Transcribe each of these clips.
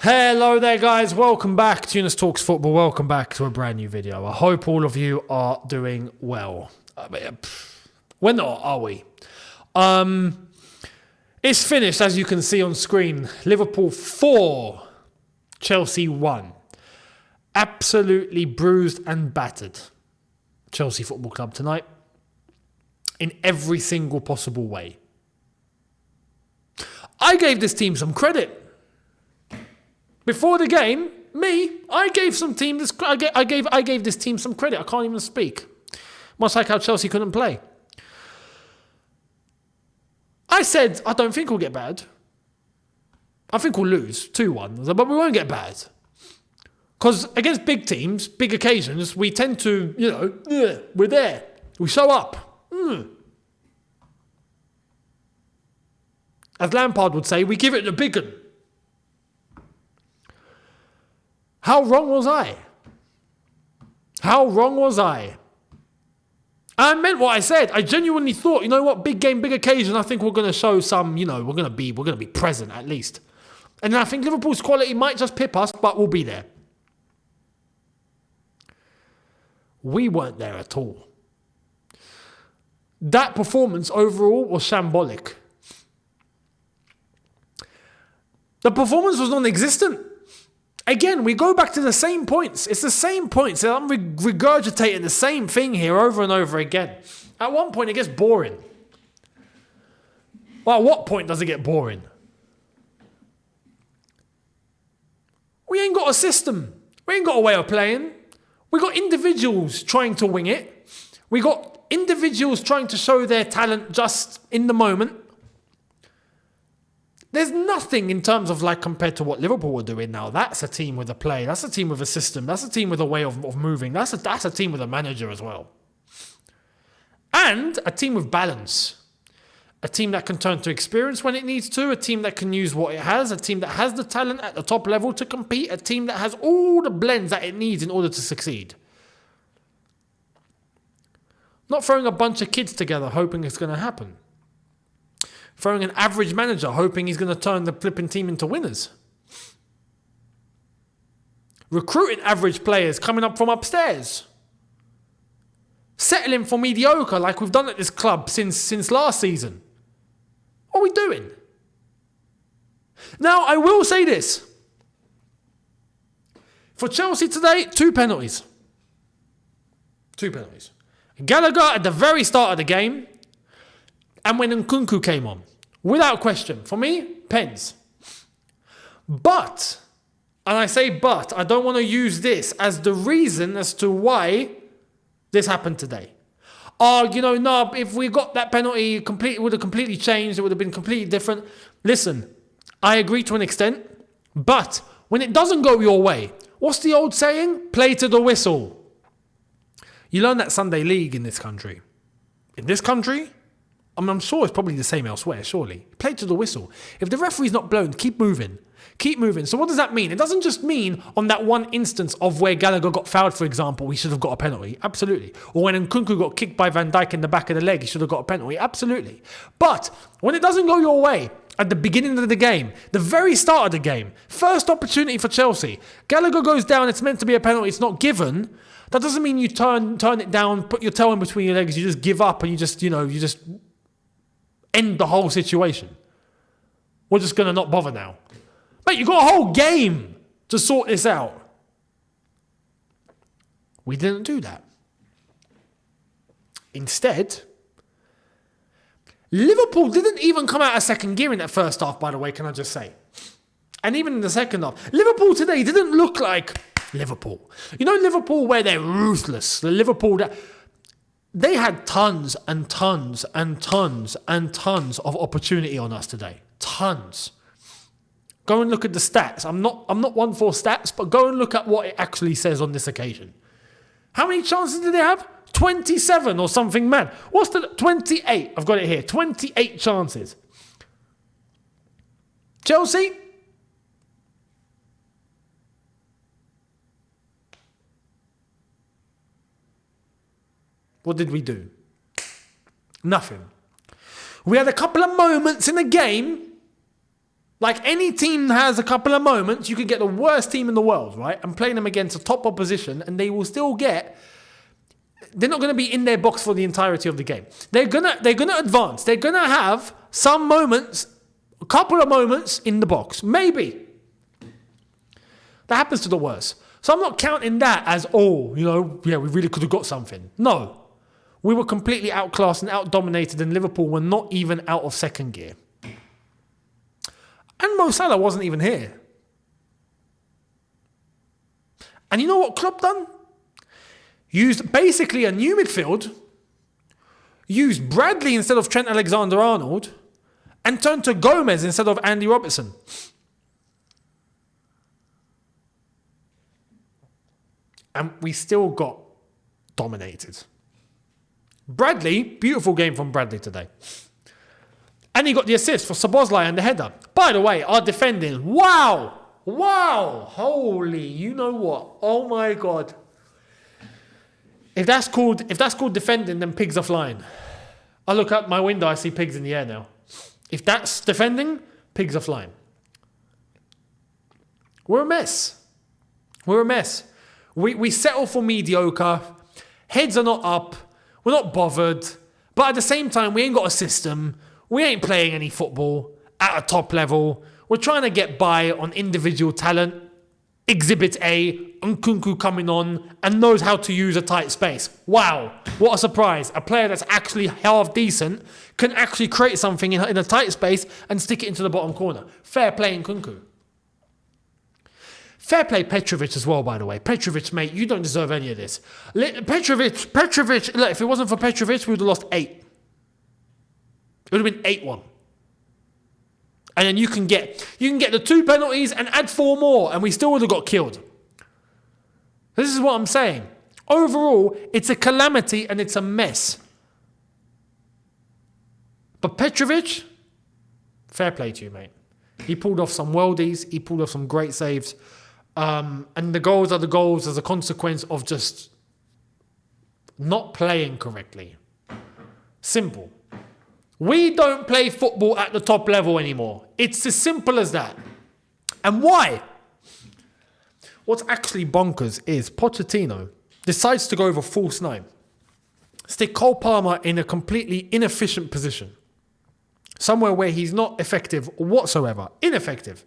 Hello there guys, welcome back to Younes Talks Football, welcome back to a brand new video. I hope all of you are doing well. We're not, are we? It's finished, as you can see on screen. Liverpool 4, Chelsea 1. Absolutely bruised and battered Chelsea Football Club tonight in every single possible way. I gave this team some credit. Before the game, I gave this team some credit. I can't even speak. Much like how Chelsea couldn't play. I said, I don't think we'll get bad. I think we'll lose 2-1, but we won't get bad. Because against big teams, big occasions, we tend to, we're there. We show up. As Lampard would say, we give it the big one. How wrong was I? How wrong was I? I meant what I said. I genuinely thought, big game, big occasion. I think we're going to show some, we're going to be present at least. And I think Liverpool's quality might just pip us, but we'll be there. We weren't there at all. That performance overall was shambolic. The performance was non-existent. Again, we go back to the same points. It's the same points. I'm regurgitating the same thing here over and over again. At one point, it gets boring. Well, at what point does it get boring? We ain't got a system. We ain't got a way of playing. We got individuals trying to wing it. We got individuals trying to show their talent just in the moment. There's nothing in terms of compared to what Liverpool were doing now. That's a team with a play. That's a team with a system. That's a team with a way of moving. That's a team with a manager as well. And a team with balance. A team that can turn to experience when it needs to. A team that can use what it has. A team that has the talent at the top level to compete. A team that has all the blends that it needs in order to succeed. Not throwing a bunch of kids together hoping it's going to happen. Throwing an average manager, hoping he's going to turn the flipping team into winners. Recruiting average players coming up from upstairs. Settling for mediocre like we've done at this club since last season. What are we doing? Now, I will say this. For Chelsea today, 2 penalties. 2 penalties. Gallagher at the very start of the game, and when Nkunku came on. Without question. For me, pens. But, and I say but, I don't want to use this as the reason as to why this happened today. If we got that penalty, it would have completely changed. It would have been completely different. Listen, I agree to an extent. But, when it doesn't go your way, what's the old saying? Play to the whistle. You learn that Sunday league in this country. In this country, I'm sure it's probably the same elsewhere, surely. Play to the whistle. If the referee's not blown, keep moving. Keep moving. So what does that mean? It doesn't just mean on that one instance of where Gallagher got fouled, for example, he should have got a penalty. Absolutely. Or when Nkunku got kicked by Van Dijk in the back of the leg, he should have got a penalty. Absolutely. But when it doesn't go your way, at the beginning of the game, the very start of the game, first opportunity for Chelsea, Gallagher goes down, it's meant to be a penalty, it's not given. That doesn't mean you turn it down, put your toe in between your legs, you just give up and you just end the whole situation. We're just going to not bother now. Mate, you've got a whole game to sort this out. We didn't do that. Instead, Liverpool didn't even come out of second gear in that first half, by the way, can I just say. And even in the second half. Liverpool today didn't look like Liverpool. Liverpool where they're ruthless. The Liverpool that... They had tons and tons and tons and tons of opportunity on us today. Tons. Go and look at the stats. I'm not one for stats, but go and look at what it actually says on this occasion. How many chances did they have? 27 or something mad. What's the 28? I've got it here. 28 chances. Chelsea? What did we do? Nothing. We had a couple of moments in the game Like any team has a couple of moments, you could get the worst team in the world, right? And play them against a top opposition, and they will still get. They're not going to be in their box for the entirety of the game. They're gonna advance. They're gonna have some moments, a couple of moments in the box, maybe. That happens to the worst. So I'm not counting that as, we really could have got something. No, we were completely outclassed and outdominated, and Liverpool were not even out of second gear. And Mo Salah wasn't even here. And you know what Klopp done? Used basically a new midfield, used Bradley instead of Trent Alexander-Arnold, and turned to Gomez instead of Andy Robertson. And we still got dominated. Bradley, beautiful game from Bradley today. And he got the assist for Szoboszlai and the header. By the way, our defending, wow, holy, you know what? Oh my God. If that's called defending, then pigs are flying. I look out my window, I see pigs in the air now. If that's defending, pigs are flying. We're a mess. We settle for mediocre. Heads are not up. We're not bothered. But at the same time, we ain't got a system. We ain't playing any football at a top level. We're trying to get by on individual talent. Exhibit A, Nkunku coming on and knows how to use a tight space. Wow, what a surprise. A player that's actually half decent can actually create something in a tight space and stick it into the bottom corner. Fair play Nkunku. Fair play Petrovic as well, by the way. Petrovic, mate, you don't deserve any of this. Petrovic, look, if it wasn't for Petrovic, we would have lost 8. It would have been 8-1. And then you can get the 2 penalties and add 4 more, and we still would have got killed. This is what I'm saying. Overall, it's a calamity and it's a mess. But Petrovic, fair play to you, mate. He pulled off some worldies. He pulled off some great saves. And the goals are the goals as a consequence of just not playing correctly. Simple. We don't play football at the top level anymore. It's as simple as that. And why? What's actually bonkers is Pochettino decides to go over false 9. Stick Cole Palmer in a completely inefficient position. Somewhere where he's not effective whatsoever. Ineffective.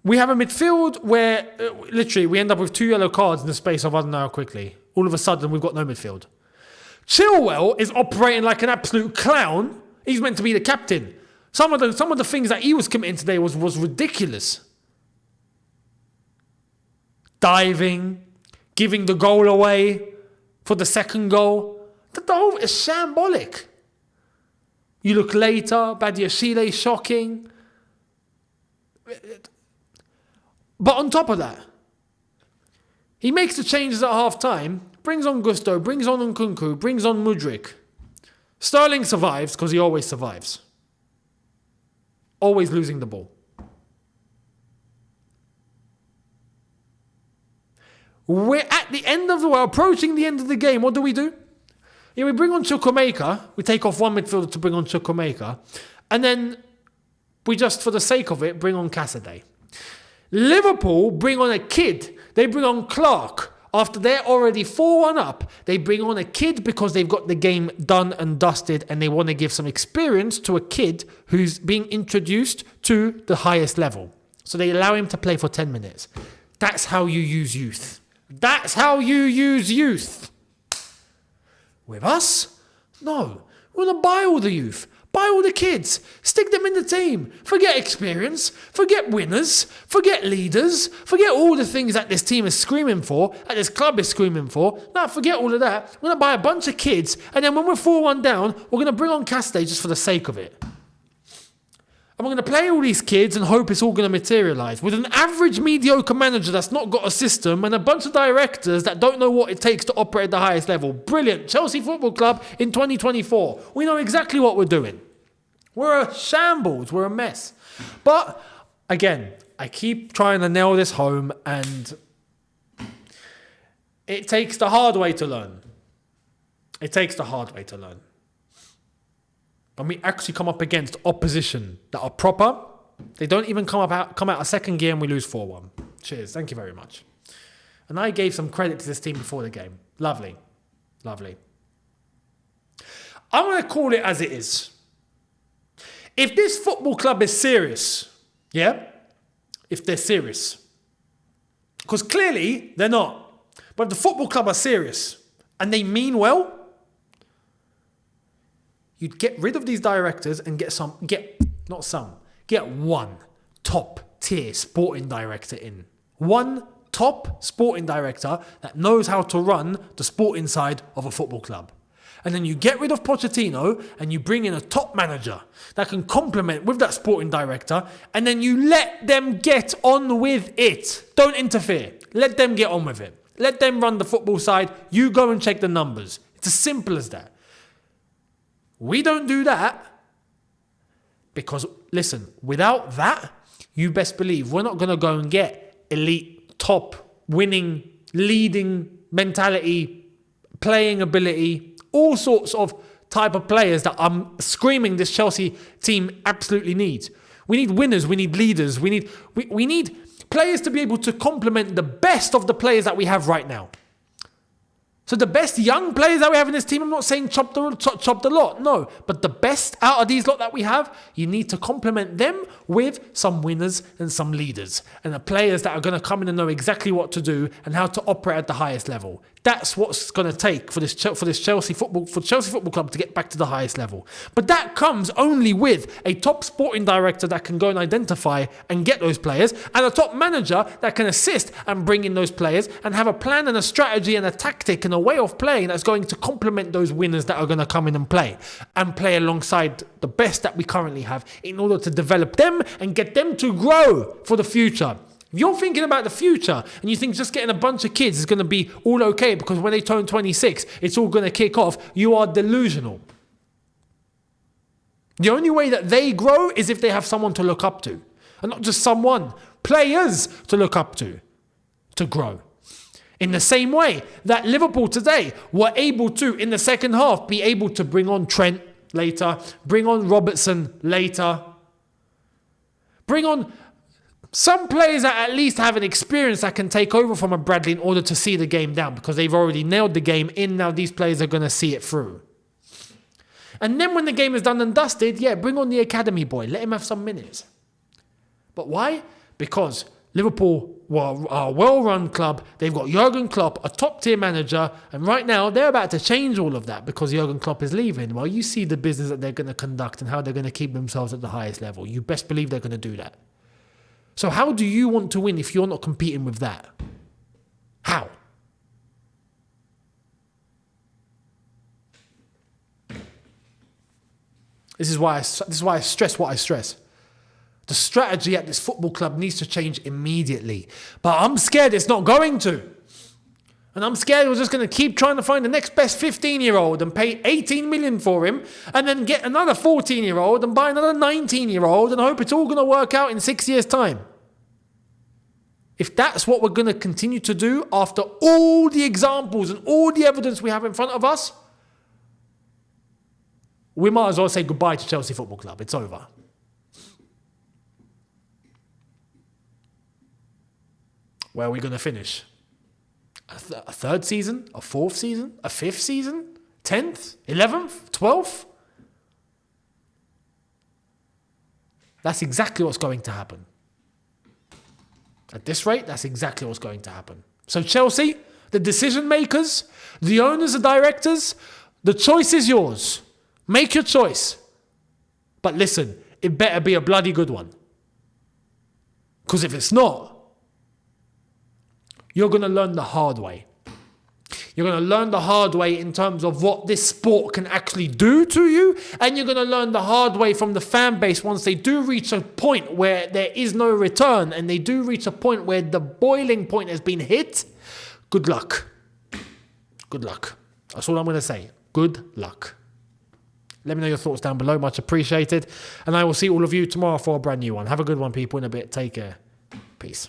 We have a midfield where literally we end up with 2 yellow cards in the space of I don't know how quickly. All of a sudden we've got no midfield. Chilwell is operating like an absolute clown. He's meant to be the captain. Some of the things that he was committing today was ridiculous. Diving, giving the goal away for the second goal. The whole is shambolic. You look later, Badiashile shocking. But on top of that, he makes the changes at half time, brings on Gusto, brings on Nkunku, brings on Mudryk. Sterling survives because he always survives. Always losing the ball. We're approaching the end of the game. What do? Yeah, we bring on Chukwuemeka. We take off one midfielder to bring on Chukwuemeka. And then we just, for the sake of it, bring on Cassidy. Liverpool bring on a kid. They bring on Clark. After they're already 4-1 up, they bring on a kid because they've got the game done and dusted and they want to give some experience to a kid who's being introduced to the highest level. So they allow him to play for 10 minutes. That's how you use youth. That's how you use youth. With us? No. We want to buy all the youth. Buy all the kids. Stick them in the team. Forget experience. Forget winners. Forget leaders. Forget all the things that this team is screaming for, that this club is screaming for. No, forget all of that. We're going to buy a bunch of kids, and then when we're 4-1 down, we're going to bring on Castay just for the sake of it. And we're going to play all these kids and hope it's all going to materialise. With an average mediocre manager that's not got a system and a bunch of directors that don't know what it takes to operate at the highest level. Brilliant. Chelsea Football Club in 2024. We know exactly what we're doing. We're a shambles. We're a mess. But, again, I keep trying to nail this home and it takes the hard way to learn. It takes the hard way to learn. and we actually come up against opposition that are proper, they don't even come out a second gear and we lose 4-1. Cheers. Thank you very much. And I gave some credit to this team before the game. Lovely. Lovely. I'm going to call it as it is. If this football club is serious, yeah? If they're serious. Because clearly they're not. But if the football club are serious and they mean well, you'd get rid of these directors and get one top tier sporting director in. One top sporting director that knows how to run the sporting side of a football club. And then you get rid of Pochettino and you bring in a top manager that can complement with that sporting director, and then you let them get on with it. Don't interfere. Let them get on with it. Let them run the football side. You go and check the numbers. It's as simple as that. We don't do that because, listen, without that, you best believe we're not going to go and get elite, top, winning, leading mentality, playing ability, all sorts of type of players that I'm screaming this Chelsea team absolutely needs. We need winners, we need leaders, we need players to be able to complement the best of the players that we have right now. So the best young players that we have in this team, I'm not saying chop the lot, no. But the best out of these lot that we have, you need to complement them with some winners and some leaders. And the players that are going to come in and know exactly what to do and how to operate at the highest level. That's what's going to take for Chelsea Football Club to get back to the highest level. But that comes only with a top sporting director that can go and identify and get those players, and a top manager that can assist and bring in those players and have a plan and a strategy and a tactic and a way of playing that's going to complement those winners that are going to come in and play alongside the best that we currently have in order to develop them and get them to grow for the future. If you're thinking about the future and you think just getting a bunch of kids is going to be all okay because when they turn 26, it's all going to kick off, you are delusional. The only way that they grow is if they have someone to look up to. And not just someone, players to look up to grow. In the same way that Liverpool today were able to, in the second half, be able to bring on Trent later, bring on Robertson later, bring on some players that at least have an experience that can take over from a Bradley in order to see the game down because they've already nailed the game in. Now these players are going to see it through. And then when the game is done and dusted, bring on the academy boy. Let him have some minutes. But why? Because Liverpool are a well-run club. They've got Jurgen Klopp, a top-tier manager. And right now, they're about to change all of that because Jurgen Klopp is leaving. Well, you see the business that they're going to conduct and how they're going to keep themselves at the highest level. You best believe they're going to do that. So how do you want to win if you're not competing with that? How? This is why I stress what I stress. The strategy at this football club needs to change immediately. But I'm scared it's not going to. And I'm scared we're just going to keep trying to find the next best 15-year-old and pay 18 million for him and then get another 14-year-old and buy another 19-year-old and hope it's all going to work out in 6 years' time. If that's what we're going to continue to do after all the examples and all the evidence we have in front of us, we might as well say goodbye to Chelsea Football Club. It's over. Where are we going to finish? A third season? A fourth season? A fifth season? 10th? 11th? 12th? That's exactly what's going to happen. At this rate, that's exactly what's going to happen. So Chelsea, the decision makers, the owners, the directors, the choice is yours. Make your choice. But listen, it better be a bloody good one. Because if it's not, you're going to learn the hard way. You're going to learn the hard way in terms of what this sport can actually do to you. And you're going to learn the hard way from the fan base once they do reach a point where there is no return and they do reach a point where the boiling point has been hit. Good luck. Good luck. That's all I'm going to say. Good luck. Let me know your thoughts down below. Much appreciated. And I will see all of you tomorrow for a brand new one. Have a good one, people. In a bit. Take care. Peace.